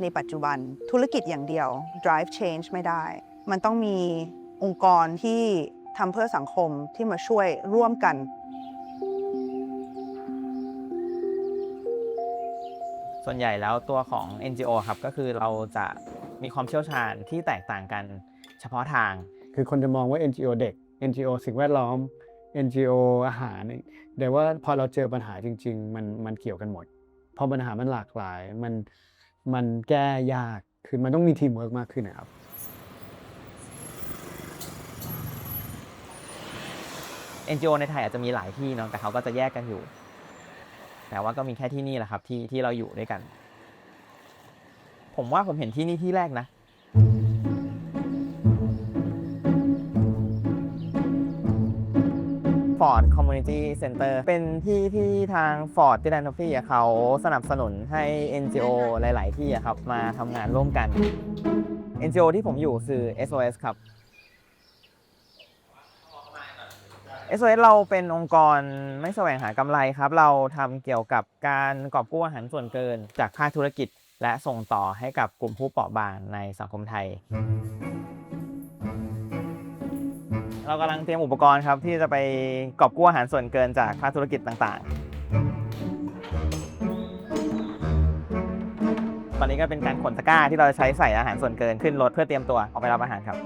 ในปัจจุบันธุรกิจอย่างเดียว drive change ไม่ได้มันต้องมีองค์กรที่ทำเพื่อสังคมที่มาช่วยร่วมกันส่วนใหญ่แล้วตัวของ NGO ครับก็คือเราจะมีความเชี่ยวชาญที่แตกต่างกันเฉพาะทาง คือคนจะมองว่า NGO เด็ก NGO สิ่งแวดล้อม NGO อาหารแต่ว่าพอเราเจอปัญหาจริงๆมันเกี่ยวกันหมดพอปัญหามันหลากหลายมันแก้ยากคือมันต้องมีทีมเวิร์กมากขึ้นนะครับ NGO ในไทยอาจจะมีหลายที่เนาะแต่เขาก็จะแยกกันอยู่แต่ว่าก็มีแค่ที่นี่แหละครับที่เราอยู่ด้วยกันผมว่าผมเห็นที่นี่ที่แรกนะ Ford Community Center เป็นที่ทาง Ford Philanthropy เขาสนับสนุนให้ NGO หลาย ๆ ที่ครับมาทำงานร่วมกัน NGO ที่ผมอยู่คือ SOS ครับ SOS เราเป็นองค์กรไม่แสวงหากำไรครับเราทำเกี่ยวกับการกอบกู้อาหารส่วนเกินจากภาคธุรกิจและส่งต่อให้กับกลุ่มผู้เปราะบางในสังคมไทยเรากำลังเตรียมอุปกรณ์ครับที่จะไปกอบกู้อาหารส่วนเกินจากภาคธุรกิจต่างๆตอนนี้ก็เป็นการขนตะกร้าที่เราจะใช้ใส่อาหารส่วนเกินขึ้นรถเพื่อเตรียมตัวออกไปรับอาหารครับ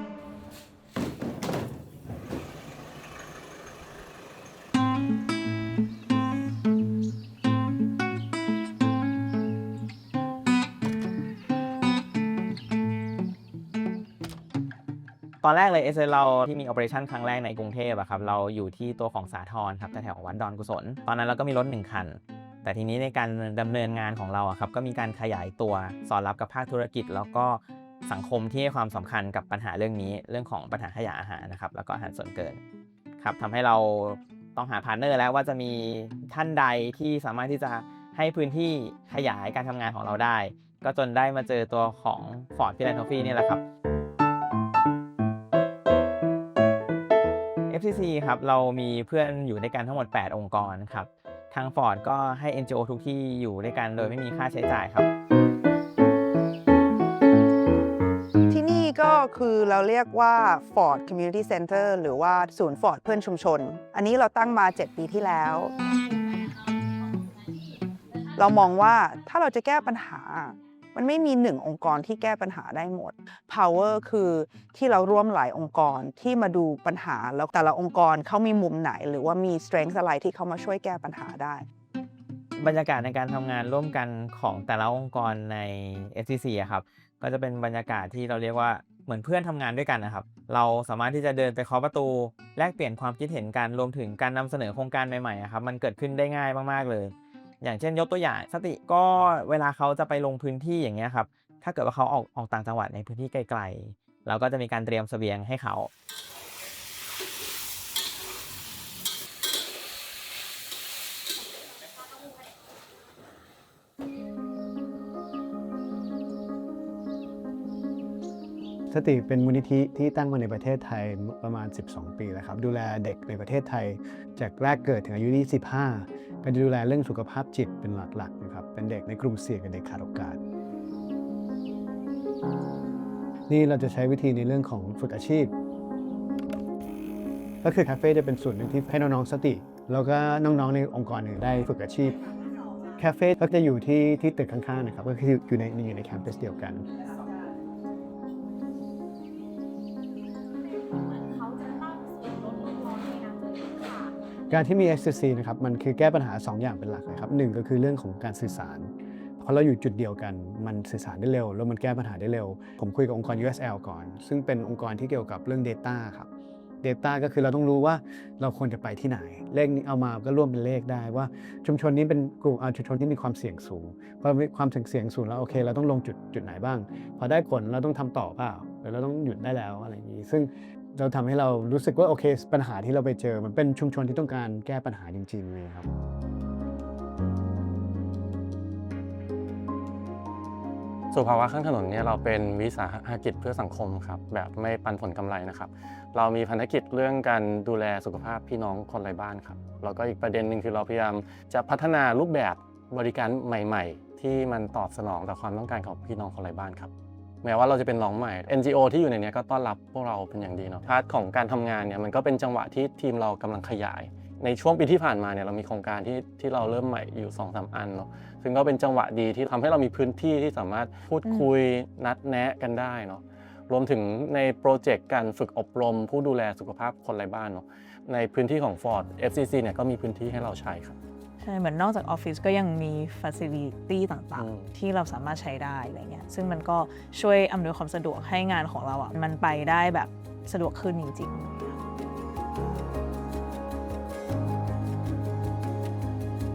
ตอนแรกเลยเราที่มี operation ครั้งแรกในกรุงเทพครับเราอยู่ที่ตัวของสาทรครับแถววัดดอนกุศลตอนนั้นเราก็มีรถ1คันแต่ทีนี้ในการดำเนินงานของเราครับก็มีการขยายตัวสอดรับกับภาคธุรกิจแล้วก็สังคมที่ให้ความสำคัญกับปัญหาเรื่องนี้เรื่องของปัญหาขยะอาหารนะครับแล้วก็อาหารส่วนเกินครับทำให้เราต้องหาพาร์ทเนอร์แล้วว่าจะมีท่านใดที่สามารถที่จะให้พื้นที่ขยายการทำงานของเราได้ก็จนได้มาเจอตัวของ Ford Philanthropy นี่แหละครับFCC ครับเรามีเพื่อนอยู่ด้วยกันทั้งหมด8องค์กรครับทาง Ford ก็ให้ NGO ทุกที่อยู่ด้วยกันโดยไม่มีค่าใช้จ่ายครับที่นี่ก็คือเราเรียกว่า Ford Community Center หรือว่าศูนย์ Ford เพื่อนชุมชนอันนี้เราตั้งมา7 ปีที่แล้วเรามองว่าถ้าเราจะแก้ปัญหามันไม่มี1องค์กรที่แก้ปัญหาได้หมด Power คือที่เราร่วมหลายองค์กรที่มาดูปัญหาแล้วแต่ละองค์กรเขามีมุมไหนหรือว่ามี strength อะไรที่เขามาช่วยแก้ปัญหาได้บรรยากาศในการทำงานร่วมกันของแต่ละองค์กรใน FCC ครับก็จะเป็นบรรยากาศที่เราเรียกว่าเหมือนเพื่อนทำงานด้วยกันนะครับเราสามารถที่จะเดินไปเคาะประตูแลกเปลี่ยนความคิดเห็นกันรวมถึงการนำเสนอโครงการใหม่ๆครับมันเกิดขึ้นได้ง่ายมากๆเลยอย่างเช่นยกตัวอย่างสติก็เวลาเขาจะไปลงพื้นที่อย่างเงี้ยครับถ้าเกิดว่าเขาออกต่างจังหวัดในพื้นที่ไกลๆเราก็จะมีการเตรียมเสบียงให้เขาสติเป็นมูลนิธิที่ตั้งมาในประเทศไทยประมาณ12 ปีแล้วครับดูแลเด็กในประเทศไทยจากแรกเกิดถึงอายุ25ก็จะดูแลเรื่องสุขภาพจิตเป็นหลักๆนะครับเป็นเด็กในกลุ่มเสี่ยงกับเด็กขาดโอกาสนี่เราจะใช้วิธีในเรื่องของฝึกอาชีพก็คือคาเฟ่จะเป็นส่วนหนึ่งที่ให้น้องๆสติแล้วก็น้องๆในองค์กรได้ฝึกอาชีพคาเฟ่ก็จะอยู่ที่ตึกข้างๆนะครับก็คืออยู่ในแคมปัสเดียวกันการที่มี SCC นะครับมันคือแก้ปัญหา2อย่างเป็นหลักนะครับ1ก็คือเรื่องของการสื่อสารเพราะเราอยู่จุดเดียวกันมันสื่อสารได้เร็วแล้วมันแก้ปัญหาได้เร็วผมคุยกับองค์กร USL ก่อนซึ่งเป็นองค์กรที่เกี่ยวกับเรื่อง Data ครับ Data ก็คือเราต้องรู้ว่าเราควรจะไปที่ไหนเลขนี้เอามาก็ร่วมเป็นเลขได้ว่าชุมชนนี้เป็นกลุ่มชุมชนที่มีความเสี่ยงสูงพอมีความเสี่ยงสูงแล้วโอเคเราต้องลงจุดไหนบ้างพอได้ผลเราต้องทำต่อเปล่าหรือเราต้องหยุดได้แล้วอะไรอย่างนี้ซึ่งเราทำให้เรารู้สึกว่าโอเคปัญหาที่เราไปเจอมันเป็นชุมชนที่ต้องการแก้ปัญหาจริงๆเลยครับสุภาวะข้างถนนเนี่ยเราเป็นวิสาหกิจเพื่อสังคมครับแบบไม่ปันผลกำไรนะครับเรามีภารกิจเรื่องการดูแลสุขภาพพี่น้องคนไร้บ้านครับแล้วก็อีกประเด็นหนึ่งคือเราพยายามจะพัฒนารูปแบบบริการใหม่ๆ ที่มันตอบสนองต่อความต้องการของพี่น้องคนไร้บ้านครับแม้ว่าเราจะเป็นน้องใหม่ NGO ที่อยู่ในนี้ก็ต้อนรับพวกเราเป็นอย่างดีเนาะพาร์ทของการทำงานเนี่ยมันก็เป็นจังหวะที่ทีมเรากำลังขยายในช่วงปีที่ผ่านมาเนี่ยเรามีโครงการที่เราเริ่มใหม่อยู่ 2-3 อันเนาะซึ่งก็เป็นจังหวะดีที่ทำให้เรามีพื้นที่ที่สามารถพูดคุยนัดแนะกันได้เนาะรวมถึงในโปรเจกต์การฝึกอบรมผู้ดูแลสุขภาพคนไร้บ้านเนาะในพื้นที่ของ Ford FCC เนี่ยก็มีพื้นที่ให้เราใช้ครับใช่เหมือนนอกจากออฟฟิศก็ยังมี facility ต่างๆ ที่เราสามารถใช้ได้อะไรเงี้ยซึ่งมันก็ช่วยอำนวยความสะดวกให้งานของเราอ่ะมันไปได้แบบสะดวกขึ้นจริงๆ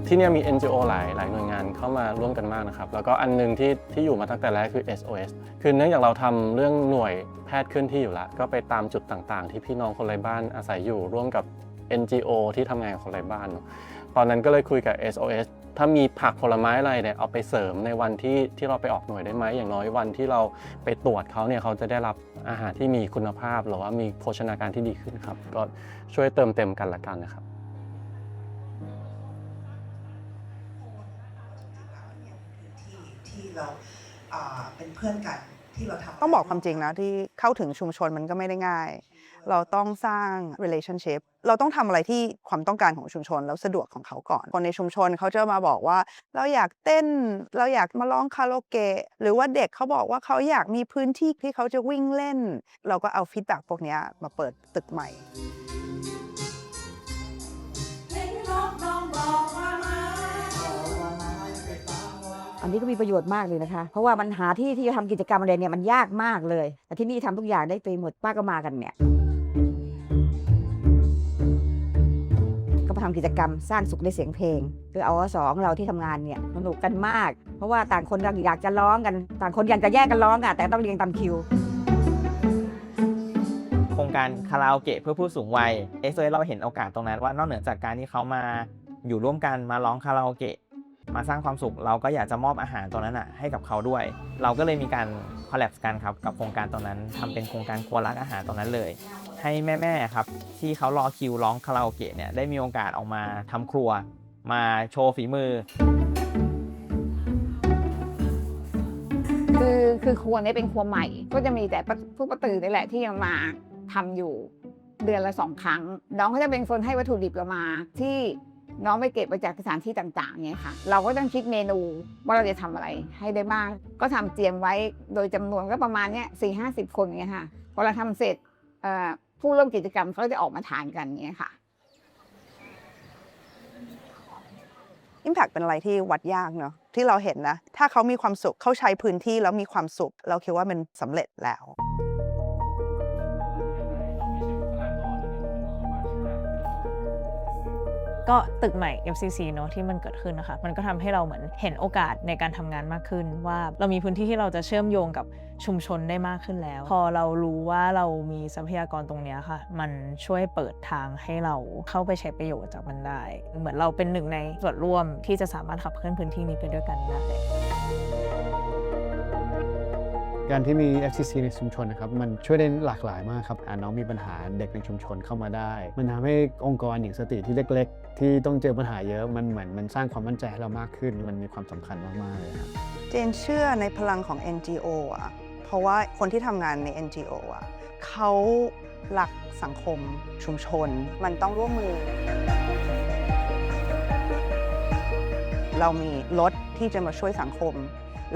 ที่นี่มี NGO หลายหน่วยงานเข้ามาร่วมกันมากนะครับแล้วก็อันนึงที่อยู่มาตั้งแต่แรกคือ SOS คือเนื่องจากเราทำเรื่องหน่วยแพทย์เคลื่อนที่อยู่แล้วก็ไปตามจุดต่างๆที่พี่น้องคนไร้บ้านอาศัยอยู่ร่วมกับ NGO ที่ทำงานกับคนไร้บ้านตอนนั้นก็เลยคุยกับ SOS ถ้ามีผักผลไม้อะไรเนี่ยเอาไปเสริมในวันที่เราไปออกหน่วยได้ไหมอย่างน้อยวันที่เราไปตรวจเขาเนี่ยเขาจะได้รับอาหารที่มีคุณภาพหรือว่ามีโภชนาการที่ดีขึ้นครับก็ช่วยเติมเต็มกันละกันนะครับที่เราเป็นเพื่อนกันที่เราทำ ต้องบอกความจริงนะที่เข้าถึงชุมชนมันก็ไม่ได้ง่ายเราต้องสร้าง relationship เราต้องทำอะไรที่ความต้องการของชุมชนแล้วสะดวกของเขาก่อนคนในชุมชนเขาจะมาบอกว่าเราอยากเต้นเราอยากมาร้องคาราโอเกะหรือว่าเด็กเขาบอกว่าเขาอยากมีพื้นที่ที่เขาจะวิ่งเล่นเราก็เอาฟีดแบ็กพวกนี้มาเปิดตึกใหม่อันนี้ก็มีประโยชน์มากเลยนะคะเพราะว่ามันหาที่จะทำกิจกรรมอะไรเนี่ยมันยากมากเลยแต่ที่นี่ทำทุกอย่างได้ไปหมดป้าก็มากันเนี่ยก็มาทำกิจกรรมสร้างสุขในเสียงเพลงคือเอาสองเราที่ทำงานเนี่ยสนุกกันมากเพราะว่าต่างคนอยากจะร้องกันต่างคนอยากจะแยกกันร้องแต่ต้องเรียงตามคิวโครงการคาราโอเกะเพื่อผู้สูงวัยเราเห็นโอกาสตรงนั้นว่านอกเหนือจากการที่เขามาอยู่ร่วมกันมาร้องคาราโอเกะมาสร้างความสุขเราก็อยากจะมอบอาหารตรงนั้นให้กับเขาด้วยเราก็เลยมีการคอลแลบกันครับกับโครงการตรงนั้นทำเป็นโครงการครัวรักอาหารตรงนั้นเลยให้แม่ๆครับที่เขารอคิวร้องคาราโอเกะเนี่ยได้มีโอกาสออกมาทำครัวมาโชว์ฝีมือคือครัวนี้เป็นครัวใหม่ก็จะมีแต่ผู้ประตือนี่แหละที่ยังมาทำอยู่เดือนละ2 ครั้งน้องเขาจะเป็นคนให้วัตถุดิบเรามาที่น้องไปเก็บมาจากสถานที่ต่างๆเนี่ยค่ะเราก็ต้องคิดเมนูว่าเราจะทำอะไรให้ได้บ้างก็ทำเตรียมไว้โดยจำนวนก็ประมาณเนี้ย40-50 คนเนี่ยค่ะพอเราทำเสร็จผู้ร่วมกิจกรรมเขาจะออกมาทานกันเนี่ยค่ะ Impact เป็นอะไรที่วัดยากเนาะที่เราเห็นนะถ้าเขามีความสุขเขาใช้พื้นที่แล้วมีความสุขเราคิดว่ามันสำเร็จแล้วก็ตึกใหม่ FCC เนอะที่มันเกิดขึ้นนะคะมันก็ทำให้เราเหมือนเห็นโอกาสในการทำงานมากขึ้นว่าเรามีพื้นที่ที่เราจะเชื่อมโยงกับชุมชนได้มากขึ้นแล้วพอเรารู้ว่าเรามีทรัพยากรตรงนี้ค่ะมันช่วยเปิดทางให้เราเข้าไปใช้ประโยชน์จากมันได้เหมือนเราเป็นหนึ่งในส่วนร่วมที่จะสามารถขับเคลื่อนพื้นที่นี้ไปด้วยกันได้การที่มี FCC ในชุมชนนะครับมันช่วยได้หลากหลายมากครับน้องมีปัญหาเด็กในชุมชนเข้ามาได้มันทำให้องค์กรอย่างสติที่เล็กๆที่ต้องเจอปัญหาเยอะมันเหมือนมันสร้างความมั่นใจให้เรามากขึ้นมันมีความสำคัญมากๆเลยครับเจนเชื่อในพลังของ NGO เพราะว่าคนที่ทำงานใน NGO เขารักสังคมชุมชนมันต้องร่วมมือเรามีรถที่จะมาช่วยสังคม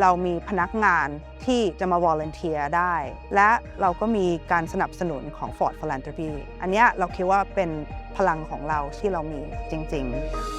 เรามีพนักงานที่จะมาวอลเนเทียได้และเราก็มีการสนับสนุนของ Ford Philanthropy อันนี้เราคิดว่าเป็นพลังของเราที่เรามีจริงๆ